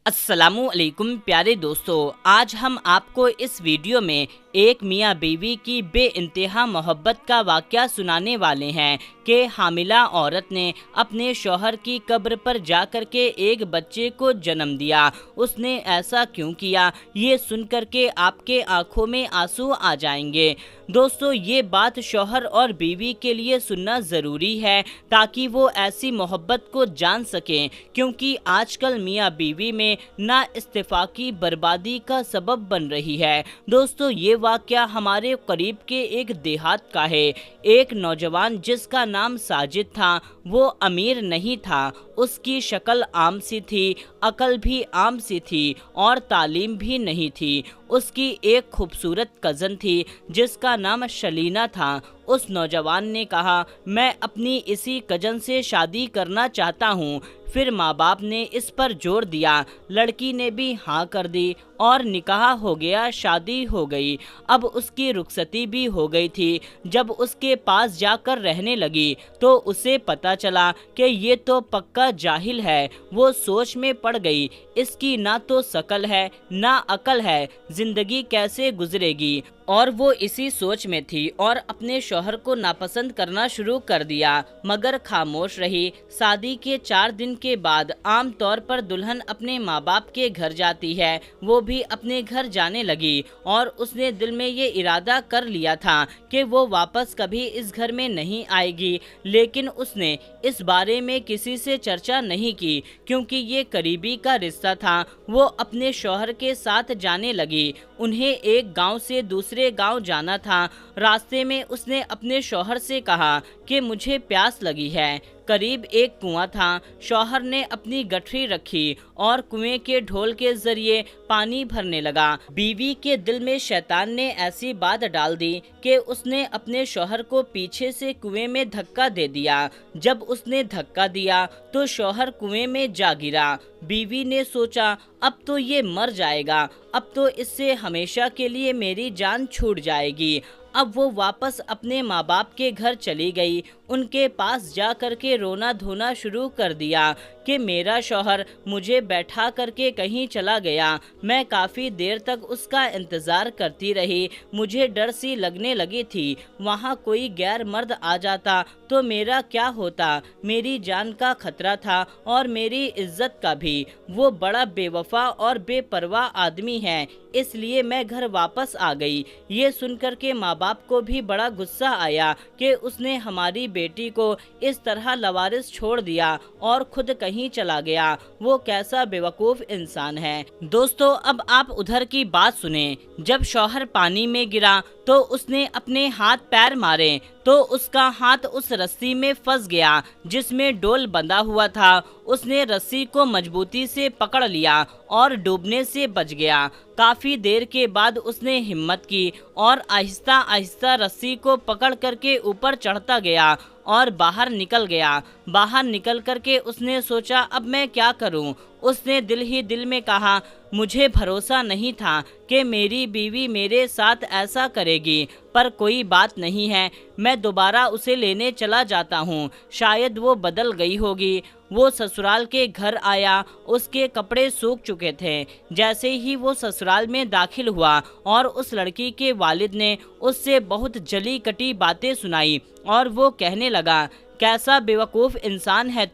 अस्सलामु अलैकुम प्यारे दोस्तों, आज हम आपको इस वीडियो में एक मियाँ बीवी की बेइंतहा मोहब्बत का वाक़या सुनाने वाले हैं कि हामिला औरत ने अपने शौहर की कब्र पर जाकर के एक बच्चे को जन्म दिया। उसने ऐसा क्यों किया, ये सुनकर के आपके आंखों में आंसू आ जाएंगे। दोस्तों, ये बात शौहर और बीवी के लिए सुनना ज़रूरी है ताकि वो ऐसी मोहब्बत को जान सकें, क्योंकि आजकल मियाँ बीवी में ना इस्तेफाकी बर्बादी का सबब बन रही है। दोस्तों, ये वाक़या हमारे करीब के एक देहात का है। एक नौजवान जिसका नाम साजिद था, वो अमीर नहीं था। उसकी शक्ल आम सी थी, अकल भी आम सी थी और तालीम भी नहीं थी। उसकी एक खूबसूरत कज़न थी जिसका नाम शलीना था। उस नौजवान ने कहा, मैं अपनी इसी कज़न से शादी करना चाहता हूँ। फिर माँ बाप ने इस पर जोर दिया। लड़की ने भी हाँ कर दी और निकाह हो गया, शादी हो गई। अब उसकी रुखसती भी हो गई थी। जब उसके पास जाकर रहने लगी तो उसे पता चला कि ये तो पक्का जाहिल है। वो सोच में पड़ गई, इसकी ना तो शकल है ना अकल है, जिंदगी कैसे गुजरेगी। और वो इसी सोच में थी और अपने शौहर को नापसंद करना शुरू कर दिया, मगर खामोश रही। शादी के 4 दिन के बाद आम तौर पर दुल्हन अपने माँ बाप के घर जाती है, वो भी अपने घर जाने लगी और उसने दिल में ये इरादा कर लिया था कि वो वापस कभी इस घर में नहीं आएगी। लेकिन उसने इस बारे में किसी से चर्चा नहीं की, क्योंकि ये करीबी का रिश्ता था। वो अपने शौहर के साथ जाने लगी। उन्हें एक गांव से दूसरे गांव जाना था। रास्ते में उसने अपने शौहर से कहा कि मुझे प्यास लगी है। करीब एक कुआं था। शौहर ने अपनी गठरी रखी और कुएं के ढोल के जरिए पानी भरने लगा। बीवी के दिल में शैतान ने ऐसी बात डाल दी कि उसने अपने शौहर को पीछे से कुएं में धक्का दे दिया। जब उसने धक्का दिया तो शौहर कुएं में जा गिरा। बीवी ने सोचा, अब तो ये मर जाएगा, अब तो इससे हमेशा के लिए मेरी जान छूट जाएगी। अब वो वापस अपने माँ बाप के घर चली गई। उनके पास जा कर के रोना धोना शुरू कर दिया कि मेरा शौहर मुझे बैठा करके कहीं चला गया। मैं काफ़ी देर तक उसका इंतज़ार करती रही। मुझे डर सी लगने लगी थी, वहाँ कोई गैर मर्द आ जाता तो मेरा क्या होता। मेरी जान का खतरा था और मेरी इज्जत का भी। वो बड़ा बेवफा और बेपरवाह आदमी है, इसलिए मैं घर वापस आ गई। ये सुनकर के माँ बाप को भी बड़ा गुस्सा आया कि उसने हमारी बेटी को इस तरह लवारिस छोड़ दिया और खुद कहीं चला गया। वो कैसा बेवकूफ़ इंसान है। दोस्तों, अब आप उधर की बात सुने। जब शौहर पानी में गिरा तो उसने अपने हाथ पैर मारे तो उसका हाथ उस रस्सी में फंस गया जिसमें डोल बंधा हुआ था। उसने रस्सी को मजबूती से पकड़ लिया और डूबने से बच गया। काफ़ी देर के बाद उसने हिम्मत की और आहिस्ता आहिस्ता रस्सी को पकड़ करके ऊपर चढ़ता गया और बाहर निकल गया। बाहर निकल करके उसने सोचा, अब मैं क्या करूं। उसने दिल ही दिल में कहा, मुझे भरोसा नहीं था कि मेरी बीवी मेरे साथ ऐसा करेगी, पर कोई बात नहीं है, मैं दोबारा उसे लेने चला जाता हूँ, शायद वो बदल गई होगी। वो ससुराल के घर आया। उसके कपड़े सूख चुके थे। जैसे ही वो ससुराल में दाखिल हुआ और उस लड़की के वालिद ने उससे बहुत जली कटी बातें सुनाई और वो कहने लगा, कैसा बेवकूफ़ इंसान है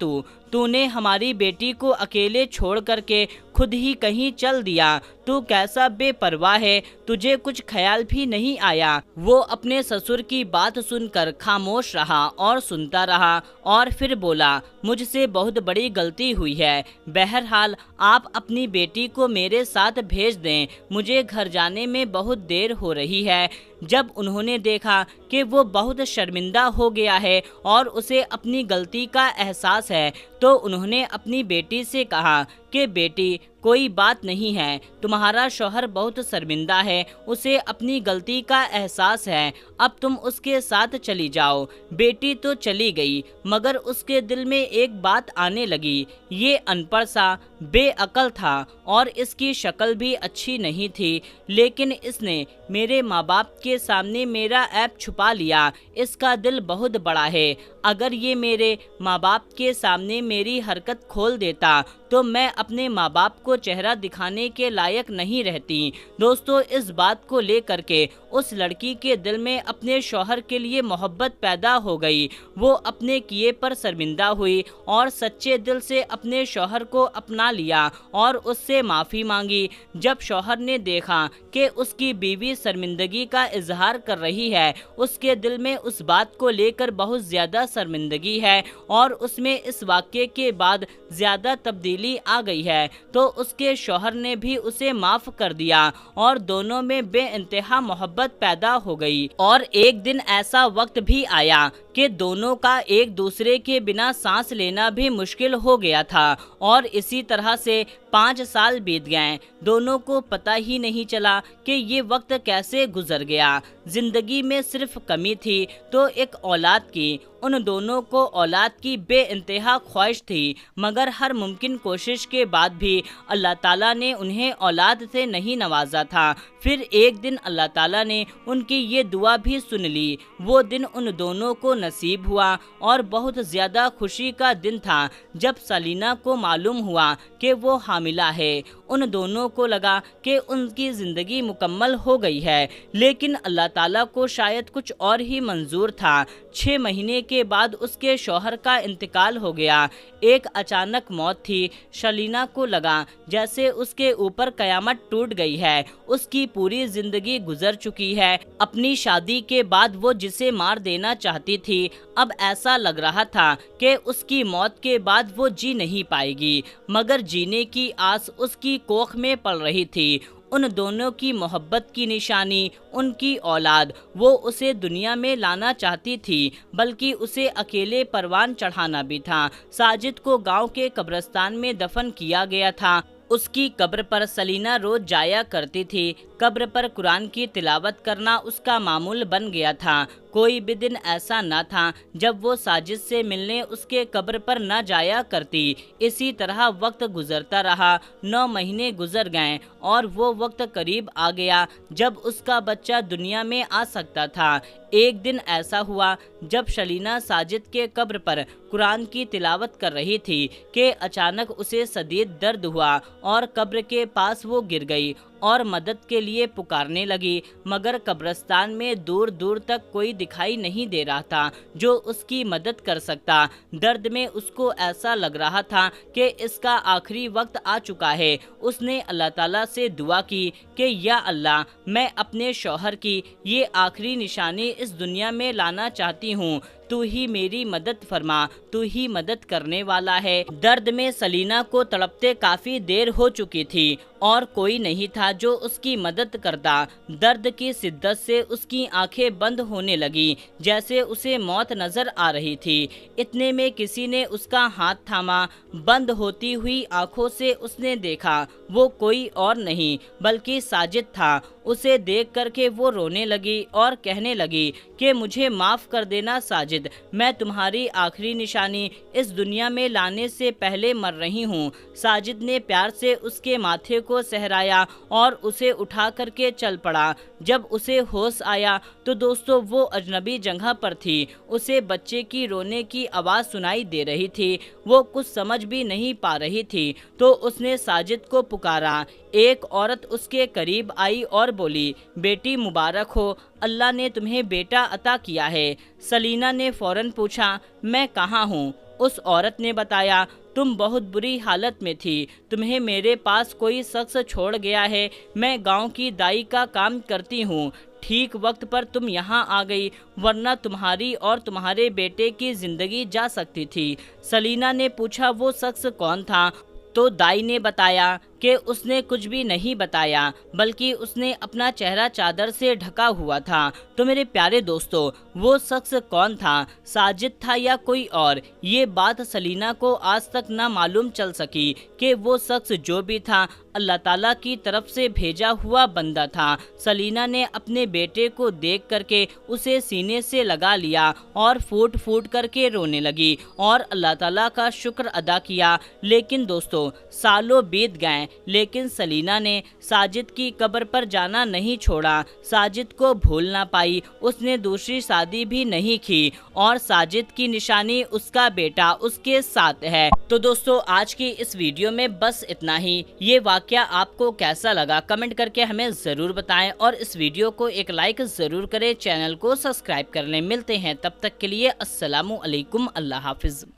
तूने हमारी बेटी को अकेले छोड़ करके खुद ही कहीं चल दिया। तू कैसा बेपरवाह है, तुझे कुछ ख्याल भी नहीं आया। वो अपने ससुर की बात सुनकर खामोश रहा और सुनता रहा और फिर बोला, मुझसे बहुत बड़ी गलती हुई है। बहरहाल आप अपनी बेटी को मेरे साथ भेज दें, मुझे घर जाने में बहुत देर हो रही है। जब उन्होंने देखा कि वो बहुत शर्मिंदा हो गया है और उसे अपनी गलती का एहसास है, तो उन्होंने अपनी बेटी से कहा कि बेटी, कोई बात नहीं है, तुम्हारा शौहर बहुत शर्मिंदा है, उसे अपनी गलती का एहसास है, अब तुम उसके साथ चली जाओ। बेटी तो चली गई, मगर उसके दिल में एक बात आने लगी। ये अनपढ़ सा बेअकल था और इसकी शक्ल भी अच्छी नहीं थी, लेकिन इसने मेरे माँ बाप के सामने मेरा ऐब छुपा लिया। इसका दिल बहुत बड़ा है। अगर ये मेरे माँ बाप के सामने मेरी हरकत खोल देता तो मैं अपने माँ बाप को को चेहरा दिखाने के लायक नहीं रहती। दोस्तों, इस बात को लेकर के उस लड़की के दिल में अपने शौहर के लिए मोहब्बत पैदा हो गई। वो अपने किए पर शर्मिंदा हुई और सच्चे दिल से अपने शौहर को अपना लिया और उससे माफ़ी मांगी। जब शौहर ने देखा कि उसकी बीवी शर्मिंदगी का इजहार कर रही है, उसके दिल में उस बात को लेकर बहुत ज़्यादा शर्मिंदगी है और उसमें इस वाक़ये के बाद ज़्यादा तब्दीली आ गई है, तो उसके शौहर ने भी उसे माफ़ कर दिया और दोनों में बेइंतहा मोहब्बत पैदा हो गई। और एक दिन ऐसा वक्त भी आया कि दोनों का एक दूसरे के बिना सांस लेना भी मुश्किल हो गया था और इसी तरह से 5 साल बीत गए। दोनों को पता ही नहीं चला कि ये वक्त कैसे गुजर गया। जिंदगी में सिर्फ कमी थी तो एक औलाद की। उन दोनों को औलाद की बेइंतहा ख्वाहिश थी, मगर हर मुमकिन कोशिश के बाद भी अल्लाह ताला ने उन्हें औलाद से नहीं नवाजा था। फिर एक दिन अल्लाह ताला ने उनकी ये दुआ भी सुन ली। वो दिन उन दोनों को नसीब हुआ और बहुत ज़्यादा खुशी का दिन था जब सलीना को मालूम हुआ कि वो हामिला है। उन दोनों को लगा कि उनकी ज़िंदगी मुकम्मल हो गई है, लेकिन अल्लाह ताला को शायद कुछ और ही मंजूर था। 6 महीने के बाद उसके शौहर का इंतकाल हो गया। एक अचानक मौत थी। सलीना को लगा जैसे उसके ऊपर कयामत टूट गई है। उसकी पूरी जिंदगी गुजर चुकी है। अपनी शादी के बाद वो जिसे मार देना चाहती थी, अब ऐसा लग रहा था कि उसकी मौत के बाद वो जी नहीं पाएगी, मगर जीने की आस उसकी कोख में पल रही थी। उन दोनों की मोहब्बत की निशानी उनकी औलाद। वो उसे दुनिया में लाना चाहती थी, बल्कि उसे अकेले परवान चढ़ाना भी था। साजिद को गांव के कब्रिस्तान में दफन किया गया था। उसकी कब्र पर सलीना रोज जाया करती थी। कब्र पर कुरान की तिलावत करना उसका मामूल बन गया था। कोई भी दिन ऐसा न था जब वो साजिद से मिलने उसके कब्र पर न जाया करती। इसी तरह वक्त गुजरता रहा। 9 महीने गुजर गए और वो वक्त करीब आ गया जब उसका बच्चा दुनिया में आ सकता था। एक दिन ऐसा हुआ जब सलीना साजिद के कब्र पर कुरान की तिलावत कर रही थी कि अचानक उसे शदीद दर्द हुआ और कब्र के पास वो गिर गई और मदद के लिए पुकारने लगी, मगर कब्रिस्तान में दूर दूर तक कोई दिखाई नहीं दे रहा था जो उसकी मदद कर सकता। दर्द में उसको ऐसा लग रहा था कि इसका आखिरी वक्त आ चुका है। उसने अल्लाह ताला से दुआ की कि या अल्लाह, मैं अपने शौहर की ये आखिरी निशानी इस दुनिया में लाना चाहती हूँ। तू ही मेरी मदद फरमा, तू ही मदद करने वाला है। दर्द में सलीना को तड़पते काफी देर हो चुकी थी और कोई नहीं था जो उसकी मदद करता। दर्द की शिद्दत से उसकी आंखें बंद होने लगी, जैसे उसे मौत नजर आ रही थी। इतने में किसी ने उसका हाथ थामा। बंद होती हुई आंखों से उसने देखा वो कोई और नहीं बल्कि साजिद था। उसे देख करके वो रोने लगी और कहने लगी कि मुझे माफ़ कर देना साजिद, मैं तुम्हारी आखिरी निशानी इस दुनिया में लाने से पहले मर रही हूँ। साजिद ने प्यार से उसके माथे को सहराया और उसे उठा करके चल पड़ा। जब उसे होश आया तो दोस्तों वो अजनबी जगह पर थी। उसे बच्चे की रोने की आवाज़ सुनाई दे रही थी। वो कुछ समझ भी नहीं पा रही थी तो उसने साजिद को पुकारा। एक औरत उसके करीब आई और बोली, बेटी मुबारक हो, अल्लाह ने तुम्हें बेटा अता किया है। सलीना ने फौरन पूछा, मैं कहाँ हूँ? उस औरत ने बताया, तुम बहुत बुरी हालत में थी, तुम्हें मेरे पास कोई शख्स छोड़ गया है। मैं गांव की दाई का काम करती हूँ। ठीक वक्त पर तुम यहाँ आ गई, वरना तुम्हारी और तुम्हारे बेटे की जिंदगी जा सकती थी। सलीना ने पूछा, वो शख्स कौन था? तो दाई ने बताया कि उसने कुछ भी नहीं बताया, बल्कि उसने अपना चेहरा चादर से ढका हुआ था। तो मेरे प्यारे दोस्तों, वो शख्स कौन था? साजिद था या कोई और? ये बात सलीना को आज तक ना मालूम चल सकी कि वो शख्स जो भी था अल्लाह ताला की तरफ से भेजा हुआ बंदा था। सलीना ने अपने बेटे को देख करके उसे सीने से लगा लिया और फूट फूट करके रोने लगी और अल्लाह ताला का शुक्र अदा किया। लेकिन दोस्तों, सालों बीत गए, लेकिन सलीना ने साजिद की कब्र पर जाना नहीं छोड़ा। साजिद को भूल ना पाई, उसने दूसरी शादी भी नहीं की और साजिद की निशानी उसका बेटा उसके साथ है। तो दोस्तों आज की इस वीडियो में बस इतना ही। ये वाकया आपको कैसा लगा कमेंट करके हमें ज़रूर बताएं और इस वीडियो को एक लाइक ज़रूर करें, चैनल को सब्सक्राइब कर लें। मिलते हैं तब तक के लिए अस्सलामु अलैकुम, अल्लाह हाफिज़।